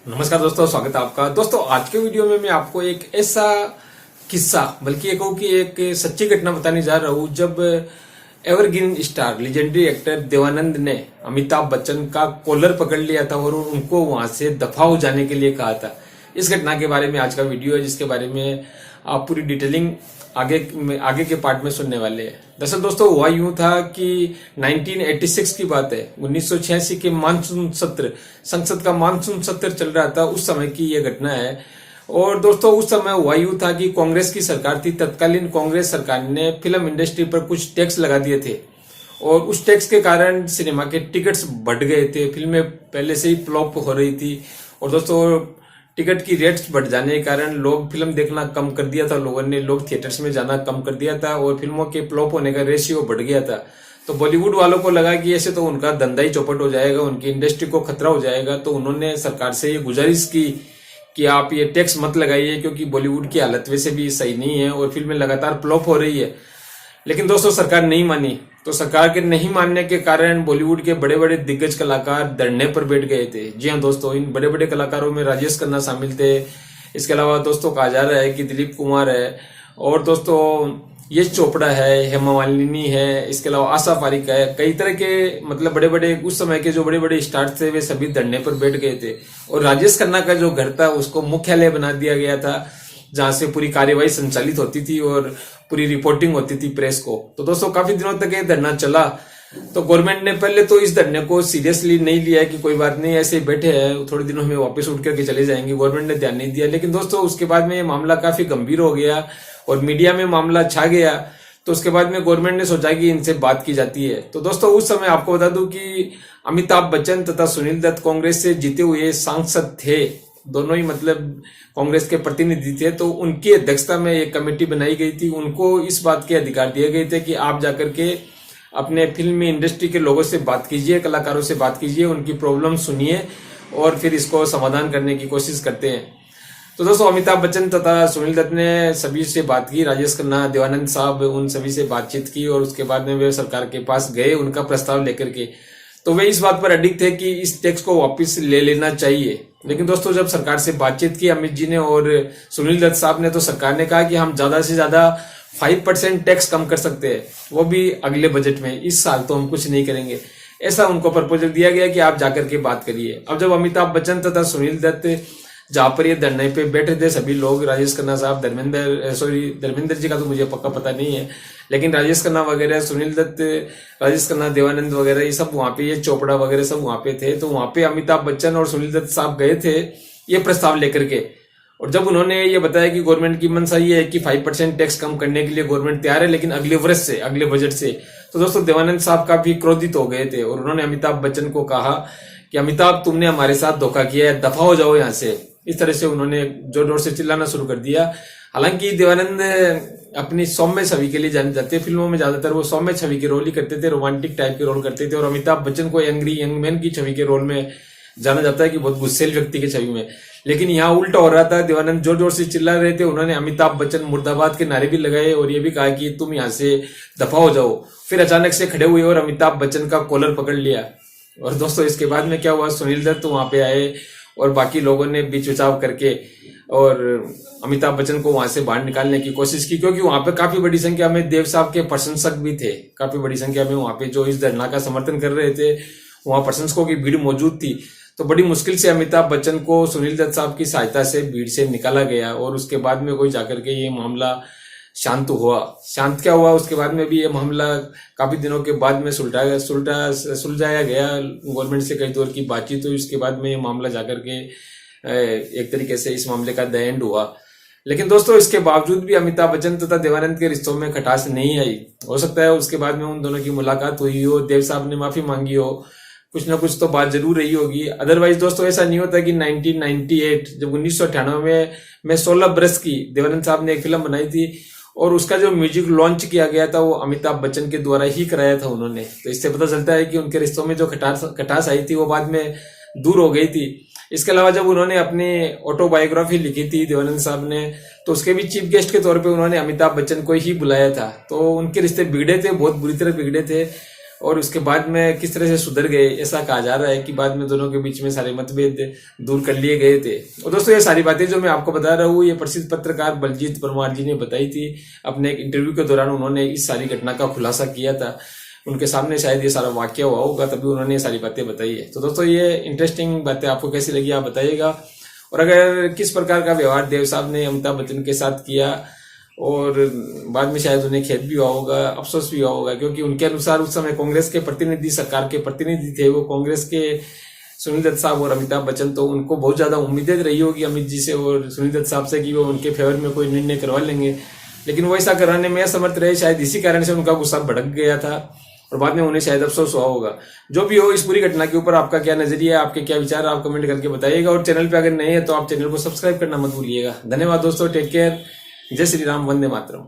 नमस्कार दोस्तों, स्वागत है आपका। दोस्तों आज के वीडियो में मैं आपको एक ऐसा किस्सा, बल्कि ये कहूँ कि एक सच्ची घटना बताने जा रहा हूँ। जब evergreen star legendary actor Dev Anand ने अमिताभ बच्चन का कॉलर पकड़ लिया था और उनको वहां से दफा हो जाने के लिए कहा था। इस घटना के बारे में आज का वीडियो है, जिसके बारे में आप पूरी डिटेलिंग आगे के पार्ट में सुनने वाले हैं। दरअसल दोस्तों हुआ यूं था कि 1986 की बात है। 1986 के मानसून सत्र, संसद का मानसून सत्र चल रहा था, उस समय की यह घटना है। और दोस्तों उस समय हुआ यूं था कि कांग्रेस की सरकार थी। तत्कालीन कांग्रेस सरकार ने फिल्म इंडस्ट्री पर कुछ टैक्स लगा दिए थे और उस टैक्स के कारण सिनेमा के टिकट्स बढ़ गए थे। फिल्में पहले से ही फ्लॉप हो रही थी और दोस्तों टिकट की रेट्स बढ़ जाने के कारण लोग फिल्म देखना कम कर दिया था। लोग थिएटर्स में जाना कम कर दिया था और फिल्मों के फ्लॉप होने का रेशियो बढ़ गया था। तो बॉलीवुड वालों को लगा कि ऐसे तो उनका धंधा ही चौपट हो जाएगा, उनकी इंडस्ट्री को खतरा हो जाएगा। तो उन्होंने सरकार से ये गुजारिश की कि आप ये टैक्स मत लगाइए, क्योंकि बॉलीवुड की हालत वैसे भी सही नहीं है और फिल्में लगातार फ्लॉप हो रही है। लेकिन दोस्तों सरकार नहीं मानी। तो सरकार के नहीं मानने के कारण बॉलीवुड के बड़े बड़े दिग्गज कलाकार धरने पर बैठ गए थे। जी हाँ दोस्तों, इन बड़े बड़े कलाकारों में राजेश खन्ना शामिल थे। इसके अलावा दोस्तों कहा जा रहा है कि दिलीप कुमार है और दोस्तों यश चोपड़ा है, हेमा मालिनी है, इसके अलावा आशा पारिक है। कई तरह के मतलब बड़े बड़े उस समय के जो बड़े बड़े स्टार्स थे वे सभी धरने पर बैठ गए थे। और राजेश खन्ना का जो घर था उसको मुख्यालय बना दिया गया था, जहां से पूरी कार्यवाही संचालित होती थी और पूरी रिपोर्टिंग होती थी प्रेस को। तो दोस्तों काफी दिनों तक ये धरना चला। तो गवर्नमेंट ने पहले तो इस धरने को सीरियसली नहीं लिया कि कोई बात नहीं, ऐसे ही बैठे हैं, थोड़े दिनों में वापस उठ करके चले जाएंगे। गवर्नमेंट ने ध्यान नहीं दिया। लेकिन दोस्तों उसके बाद में ये मामला काफी गंभीर हो गया और मीडिया में मामला छा गया। तो उसके बाद में गवर्नमेंट ने सोचा कि इनसे बात की जाती है। तो दोस्तों उस समय आपको बता दूं कि अमिताभ बच्चन तथा सुनील दत्त कांग्रेस से जीते हुए सांसद थे। दोनों ही मतलब कांग्रेस के प्रतिनिधि थे। तो उनकी अध्यक्षता में एक कमेटी बनाई गई थी। उनको इस बात के अधिकार दिए गए थे कि आप जाकर के अपने फिल्म इंडस्ट्री के लोगों से बात कीजिए, कलाकारों से बात कीजिए, उनकी प्रॉब्लम सुनिए और फिर इसको समाधान करने की कोशिश करते हैं। तो दोस्तों अमिताभ बच्चन तथा सुनील दत्त ने सभी से बात की, राजेश खन्ना, देवानंद साहब, उन सभी से बातचीत की और उसके बाद में वे सरकार के पास गए उनका प्रस्ताव लेकर के। तो वे इस बात पर अडिग थे कि इस टैक्स को वापस ले लेना चाहिए। लेकिन दोस्तों जब सरकार से बातचीत की अमित जी ने और सुनील दत्त साहब ने, तो सरकार ने कहा कि हम ज्यादा से ज्यादा 5% टैक्स कम कर सकते हैं, वो भी अगले बजट में। इस साल तो हम कुछ नहीं करेंगे। ऐसा उनको प्रपोजल दिया गया कि आप जाकर के बात करिए। अब जब अमिताभ बच्चन तथा सुनील दत्त जहां पर ये धरने पे बैठे थे सभी लोग, राजेश खन्ना साहब, धर्मेंद्र जी का तो मुझे पक्का पता नहीं है, लेकिन राजेश खन्ना वगैरह, सुनील दत्त, राजेश खन्ना, देवानंद वगैरह ये सब वहां पे, ये चोपड़ा वगैरह सब वहां पे थे। तो वहां पे अमिताभ बच्चन और सुनील दत्त साहब गए थे ये प्रस्ताव लेकर के। और जब उन्होंने ये बताया कि गवर्नमेंट की मंशा ये है कि 5% टैक्स कम करने के लिए गवर्नमेंट तैयार है, लेकिन अगले वर्ष से, अगले बजट से, तो दोस्तों देवानंद साहब काफी क्रोधित हो गए थे और उन्होंने अमिताभ बच्चन को कहा कि अमिताभ तुमने हमारे साथ धोखा किया है, दफा हो जाओ यहाँ से। इस तरह से उन्होंने जोर जोर से चिल्लाना शुरू कर दिया। हालांकि देवानंद अपनी सौम्य छवि के लिए जाने जाते, फिल्मों में ज्यादातर वो सौम्य छवि के रोल ही करते थे, रोमांटिक टाइप के रोल करते थे। और अमिताभ बच्चन को एंग्री यंग मैन की छवि के रोल में जाना जाता है कि बहुत गुस्सेल व्यक्ति की छवि में। लेकिन यहाँ उल्टा हो रहा था। देवानंद जोर जोर से चिल्ला रहे थे। उन्होंने अमिताभ बच्चन मुर्दाबाद के नारे भी लगाए और ये भी कहा कि तुम यहाँ से दफा हो जाओ। फिर अचानक से खड़े हुए और अमिताभ बच्चन का कॉलर पकड़ लिया। और दोस्तों इसके बाद में क्या हुआ, सुनील दत्त वहां पे आए और बाकी लोगों ने बीच बचाव करके और अमिताभ बच्चन को वहां से बाहर निकालने की कोशिश की, क्योंकि वहां पे काफी बड़ी संख्या में देव साहब के प्रशंसक भी थे। काफी बड़ी संख्या में वहां पे जो इस धरना का समर्थन कर रहे थे, वहां प्रशंसकों की भीड़ मौजूद थी। तो बड़ी मुश्किल से अमिताभ बच्चन को सुनील दत्त साहब की सहायता से भीड़ से निकाला गया और उसके बाद में कोई जाकर के ये मामला शांत हुआ। शांत क्या हुआ, उसके बाद में भी ये मामला काफी दिनों के बाद में सुलझाया गया। गवर्नमेंट से कई दौर की बातचीत हुई, उसके बाद में ये मामला जाकर के एक तरीके से इस मामले का द एंड हुआ। लेकिन दोस्तों इसके बावजूद भी अमिताभ बच्चन तथा देवानंद के रिश्तों में खटास नहीं आई। हो सकता है उसके बाद में उन दोनों की मुलाकात हुई हो, देव साहब ने माफी मांगी हो, कुछ ना कुछ तो बात जरूर रही होगी। अदरवाइज दोस्तों ऐसा नहीं होता कि 1998 जब 1998 में 16 बरस की देवानंद साहब ने एक फिल्म बनाई थी और उसका जो म्यूजिक लॉन्च किया गया था वो अमिताभ बच्चन के द्वारा ही कराया था उन्होंने। तो इससे पता चलता है कि उनके रिश्तों में जो खटास आई थी वो बाद में दूर हो गई थी। इसके अलावा जब उन्होंने अपनी ऑटोबायोग्राफी लिखी थी देवानंद साहब ने, तो उसके भी चीफ गेस्ट के तौर पे उन्होंने अमिताभ बच्चन को ही बुलाया था। तो उनके रिश्ते बिगड़े थे, बहुत बुरी तरह बिगड़े थे। और उसके बाद में किस तरह से सुधर गए, ऐसा कहा जा रहा है कि बाद में दोनों के बीच में सारे मतभेद दूर कर लिए गए थे। और दोस्तों ये सारी बातें जो मैं आपको बता रहा हूँ, ये प्रसिद्ध पत्रकार बलजीत परमार जी ने बताई थी अपने एक इंटरव्यू के दौरान। उन्होंने इस सारी घटना का खुलासा किया था, उनके सामने शायद ये सारा वाक्य हुआ होगा, तभी उन्होंने ये सारी बातें बताई है। तो दोस्तों ये इंटरेस्टिंग बातें आपको कैसी लगी आप बताइएगा, और अगर किस प्रकार का व्यवहार देव साहब ने अमिताभ बच्चन के साथ किया, और बाद में शायद उन्हें खेद भी हुआ होगा, अफसोस भी हुआ होगा, क्योंकि उनके अनुसार उस समय कांग्रेस के प्रतिनिधि, सरकार के प्रतिनिधि थे वो कांग्रेस के सुनील दत्त साहब और अमिताभ बच्चन। तो उनको बहुत ज्यादा उम्मीदें रही होगी अमित जी से और सुनील दत्त साहब से कि वो उनके फेवर में कोई निर्णय करवा लेंगे, लेकिन वो ऐसा कराने में असमर्थ रहे। शायद इसी कारण से उनका गुस्सा भड़क गया था और बाद में उन्हें शायद अफसोस हुआ होगा। जो भी हो, इस पूरी घटना के ऊपर आपका क्या नजरिया है, आपके क्या विचार, आप कमेंट करके बताइएगा। और चैनल पे अगर नए हैं तो आप चैनल को सब्सक्राइब करना मत भूलिएगा। धन्यवाद दोस्तों, टेक केयर, जय श्री राम, वंदे मातरम।